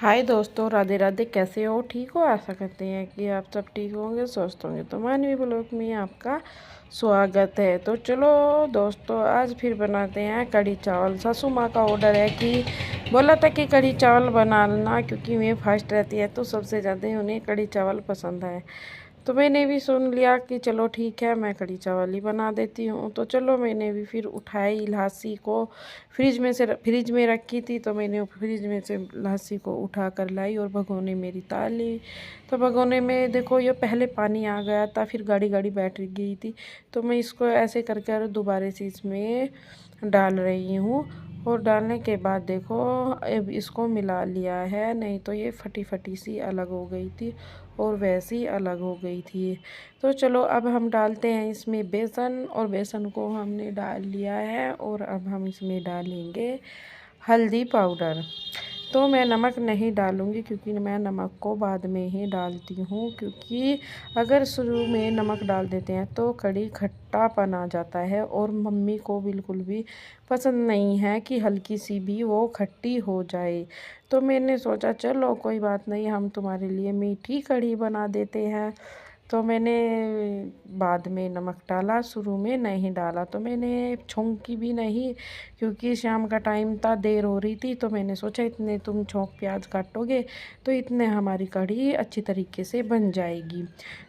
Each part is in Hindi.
हाय दोस्तों, राधे राधे। कैसे हो? ठीक हो? आशा करते हैं कि आप सब ठीक होंगे, स्वस्थ होंगे। तो मानवी ब्लॉग में आपका स्वागत है। तो चलो दोस्तों, आज फिर बनाते हैं कढ़ी चावल। सासू माँ का ऑर्डर है कि बोला था कि कढ़ी चावल बना लेना, क्योंकि मैं फास्ट रहती है तो सबसे ज़्यादा उन्हें कढ़ी चावल पसंद है। तो मैंने भी सुन लिया कि चलो ठीक है, मैं कढ़ी चावल ही बना देती हूँ। तो चलो, मैंने भी फिर उठाई इलायची को, फ्रिज में रखी थी, तो मैंने फ्रिज में से इलायची को उठा कर लाई और भगोने मेरी ताल ली। तो भगोने में देखो, ये पहले पानी आ गया था, फिर गाढ़ी गाढ़ी बैठ गई थी। तो मैं इसको ऐसे करके दोबारा से इसमें डाल रही हूँ। और डालने के बाद देखो, अब इसको मिला लिया है, नहीं तो ये फटी फटी सी अलग हो गई थी और वैसी अलग हो गई थी। तो चलो, अब हम डालते हैं इसमें बेसन, और बेसन को हमने डाल लिया है। और अब हम इसमें डालेंगे हल्दी पाउडर। तो मैं नमक नहीं डालूँगी, क्योंकि मैं नमक को बाद में ही डालती हूँ, क्योंकि अगर शुरू में नमक डाल देते हैं तो कढ़ी खट्टापन आ जाता है, और मम्मी को बिल्कुल भी पसंद नहीं है कि हल्की सी भी वो खट्टी हो जाए। तो मैंने सोचा चलो कोई बात नहीं, हम तुम्हारे लिए मीठी कढ़ी बना देते हैं। तो मैंने बाद में नमक डाला, शुरू में नहीं डाला। तो मैंने छौंकी भी नहीं, क्योंकि शाम का टाइम था, देर हो रही थी। तो मैंने सोचा इतने तुम छौंक प्याज काटोगे तो इतने हमारी कढ़ी अच्छी तरीके से बन जाएगी।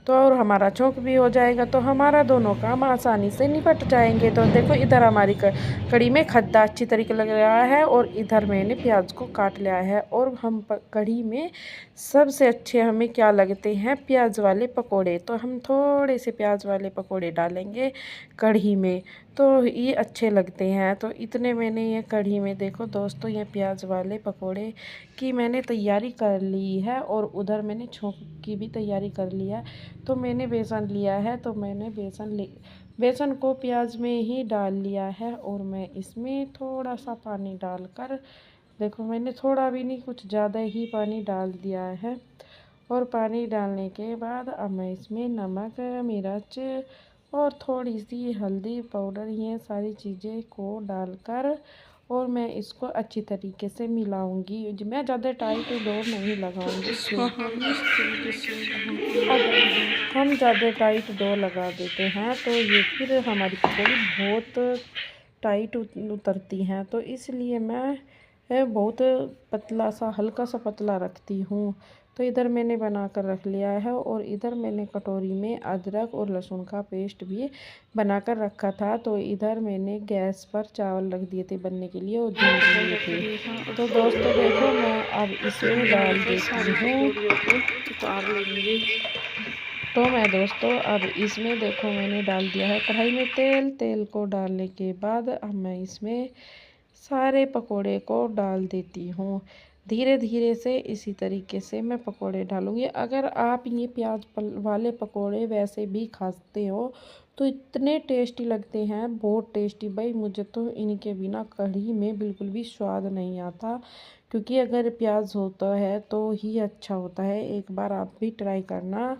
तो और हमारा छौंक भी हो जाएगा, तो हमारा दोनों काम आसानी से निपट जाएंगे। तो देखो, इधर हमारी कढ़ी में खद्दा अच्छी तरीके लग रहा है, और इधर मैंने प्याज को काट लिया है। और हम कढ़ी में सबसे अच्छे हमें क्या लगते हैं? प्याज वाले पकोड़े। तो हम थोड़े से प्याज वाले पकोड़े डालेंगे कढ़ी में, तो ये अच्छे लगते हैं। तो इतने मैंने ये कढ़ी में देखो दोस्तों, ये प्याज वाले पकोड़े की मैंने तैयारी कर ली है, और उधर मैंने छौंक की भी तैयारी कर ली है। तो मैंने बेसन लिया है, तो मैंने बेसन को प्याज में ही डाल लिया है, और मैं इसमें थोड़ा सा पानी डालकर, देखो मैंने थोड़ा भी नहीं, कुछ ज़्यादा ही पानी डाल दिया है। और पानी डालने के बाद अब मैं इसमें नमक, मिर्च और थोड़ी सी हल्दी पाउडर, ये सारी चीज़ें को डालकर, और मैं इसको अच्छी तरीके से मिलाऊंगी। मैं ज़्यादा टाइट डो नहीं लगाऊंगी, हम ज़्यादा टाइट डो लगा देते हैं तो ये फिर हमारी पकौड़ी बहुत टाइट उतरती हैं। तो इसलिए मैं बहुत पतला सा, हल्का सा पतला रखती हूँ। तो इधर मैंने बना कर रख लिया है, और इधर मैंने कटोरी में अदरक और लहसुन का पेस्ट भी बना कर रखा था। तो इधर मैंने गैस पर चावल रख दिए थे बनने के लिए, और धुल दिए थे। तो दोस्तों देखो, मैं अब इसमें डाल देती हूँ। तो मैं दोस्तों अब इसमें देखो, मैंने डाल दिया है कढ़ाई में तेल। तेल को डालने के बाद अब मैं इसमें सारे पकोड़े को डाल देती हूँ। धीरे धीरे से इसी तरीके से मैं पकोड़े डालूँगी। अगर आप ये प्याज वाले पकोड़े वैसे भी खाते हो तो इतने टेस्टी लगते हैं, बहुत टेस्टी। भाई मुझे तो इनके बिना कढ़ी में बिल्कुल भी स्वाद नहीं आता, क्योंकि अगर प्याज होता है तो ही अच्छा होता है। एक बार आप भी ट्राई करना,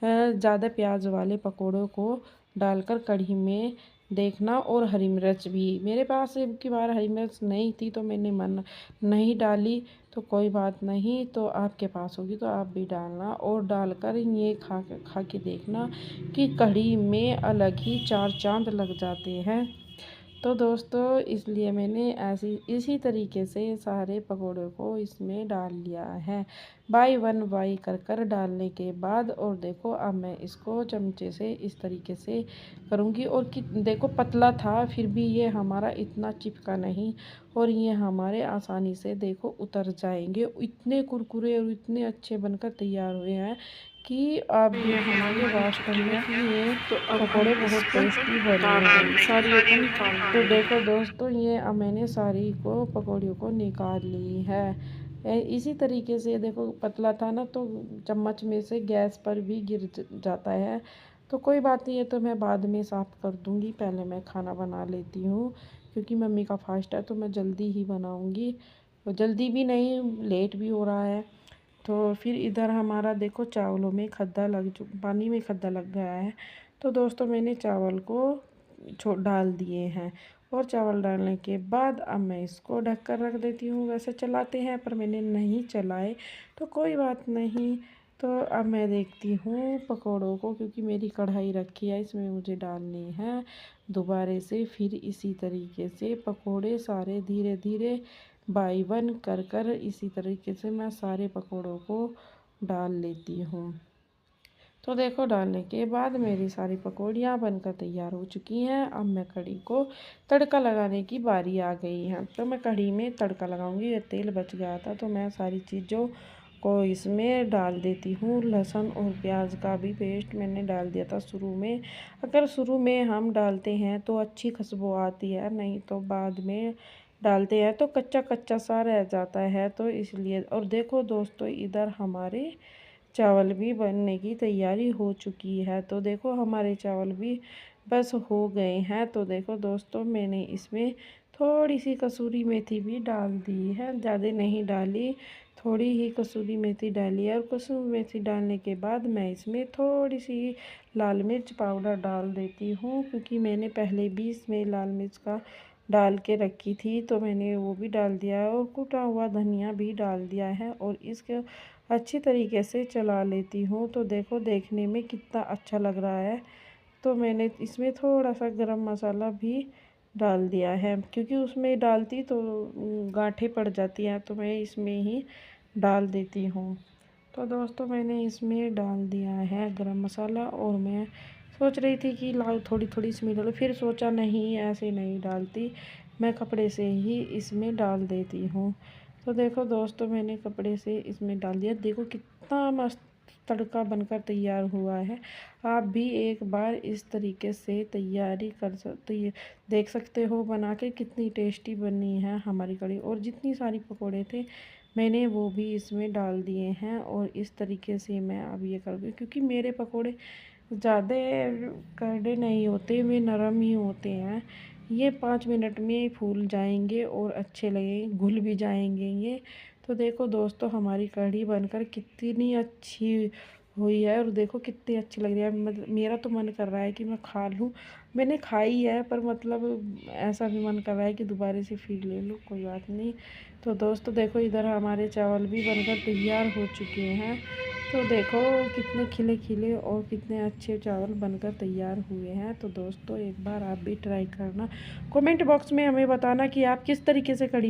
ज़्यादा प्याज वाले पकोड़ों को डालकर कढ़ी में देखना। और हरी मिर्च भी, मेरे पास एक की बार हरी मिर्च नहीं थी तो मैंने मन नहीं डाली। तो कोई बात नहीं, तो आपके पास होगी तो आप भी डालना, और डालकर ये खा के देखना कि कढ़ी में अलग ही चार चांद लग जाते हैं। तो दोस्तों इसलिए मैंने इसी तरीके से सारे पकोड़ों को इसमें डाल लिया है, बाई वन बाई कर डालने के बाद। और देखो, अब मैं इसको चमचे से इस तरीके से करूँगी। और कि देखो, पतला था फिर भी ये हमारा इतना चिपका नहीं, और ये हमारे आसानी से देखो उतर जाएंगे। इतने कुरकुरे और इतने अच्छे बनकर तैयार हुए हैं कि आप भी हमारे वास्तव में कि ये पकौड़े बहुत टेस्टी बने हैं। तो देखो दोस्तों, ये अब मैंने सारी को पकौड़ियों को निकाल ली है। इसी तरीके से देखो, पतला था ना तो चम्मच में से गैस पर भी गिर जाता है। तो कोई बात नहीं है, तो मैं बाद में साफ़ कर दूँगी। पहले मैं खाना बना लेती हूँ, क्योंकि मम्मी का फास्ट है तो मैं जल्दी ही बनाऊँगी। और जल्दी भी नहीं, लेट भी हो रहा है। तो फिर इधर हमारा देखो, चावलों में पानी में खद्दा लग गया है। तो दोस्तों मैंने चावल को डाल दिए हैं, और चावल डालने के बाद अब मैं इसको ढक कर रख देती हूँ। वैसे चलाते हैं पर मैंने नहीं चलाए, तो कोई बात नहीं। तो अब मैं देखती हूँ पकौड़ों को, क्योंकि मेरी कढ़ाई रखी है, इसमें मुझे डालनी है दोबारा से। फिर इसी तरीके से पकौड़े सारे धीरे धीरे बाई वन कर कर इसी तरीके से मैं सारे पकौड़ों को डाल लेती हूँ। तो देखो डालने के बाद मेरी सारी पकौड़ियाँ बनकर तैयार हो चुकी हैं। अब मैं कढ़ी को तड़का लगाने की बारी आ गई है। तो मैं कढ़ी में तड़का लगाऊंगी। ये तेल बच गया था तो मैं सारी चीज़ों को इसमें डाल देती हूँ। लहसुन और प्याज का भी पेस्ट मैंने डाल दिया था शुरू में। अगर शुरू में हम डालते हैं तो अच्छी खुशबू आती है, नहीं तो बाद में डालते हैं तो कच्चा कच्चा सा रह जाता है, तो इसलिए। और देखो दोस्तों, इधर हमारे चावल भी बनने की तैयारी हो चुकी है। तो देखो हमारे चावल भी बस हो गए हैं। तो देखो दोस्तों, मैंने इसमें थोड़ी सी कसूरी मेथी भी डाल दी है, ज़्यादा नहीं डाली, थोड़ी ही कसूरी मेथी डाली है। और कसूरी मेथी डालने के बाद मैं इसमें थोड़ी सी लाल मिर्च पाउडर डाल देती हूँ, क्योंकि मैंने पहले भी इसमें लाल मिर्च का डाल के रखी थी, तो मैंने वो भी डाल दिया है। और कुटा हुआ धनिया भी डाल दिया है और इसके अच्छी तरीके से चला लेती हूँ। तो देखो देखने में कितना अच्छा लग रहा है। तो मैंने इसमें थोड़ा सा गरम मसाला भी डाल दिया है, क्योंकि उसमें डालती तो गांठें पड़ जाती हैं, तो मैं इसमें ही डाल देती हूँ। तो दोस्तों मैंने इसमें डाल दिया है गरम मसाला। और मैं सोच रही थी कि लाओ थोड़ी थोड़ी इसमें डालो, फिर सोचा नहीं ऐसे नहीं डालती, मैं कपड़े से ही इसमें डाल देती हूँ। तो देखो दोस्तों, मैंने कपड़े से इसमें डाल दिया। देखो कितना मस्त तड़का बनकर तैयार हुआ है। आप भी एक बार इस तरीके से तैयारी कर सकते, देख सकते हो बना के कितनी टेस्टी बनी है हमारी कढ़ी। और जितनी सारी पकौड़े थे मैंने वो भी इसमें डाल दिए हैं। और इस तरीके से मैं अब ये करूँगी, क्योंकि मेरे पकौड़े ज़्यादा करड़े नहीं होते, वे नरम ही होते हैं। ये 5 मिनट में फूल जाएंगे और अच्छे लगेंगे, घुल भी जाएंगे ये। तो देखो दोस्तों, हमारी कढ़ी बनकर कितनी अच्छी हुई है, और देखो कितनी अच्छी लग रही है। मतलब मेरा तो मन कर रहा है कि मैं खा लूँ। मैंने खाई है, पर मतलब ऐसा भी मन कर रहा है कि दोबारा से फिर ले लूँ, कोई बात नहीं। तो दोस्तों देखो, इधर हमारे चावल भी बनकर तैयार हो चुके हैं। तो देखो कितने खिले खिले और कितने अच्छे चावल बनकर तैयार हुए हैं। तो दोस्तों एक बार आप भी ट्राई करना। कमेंट बॉक्स में हमें बताना कि आप किस तरीके से कढ़ी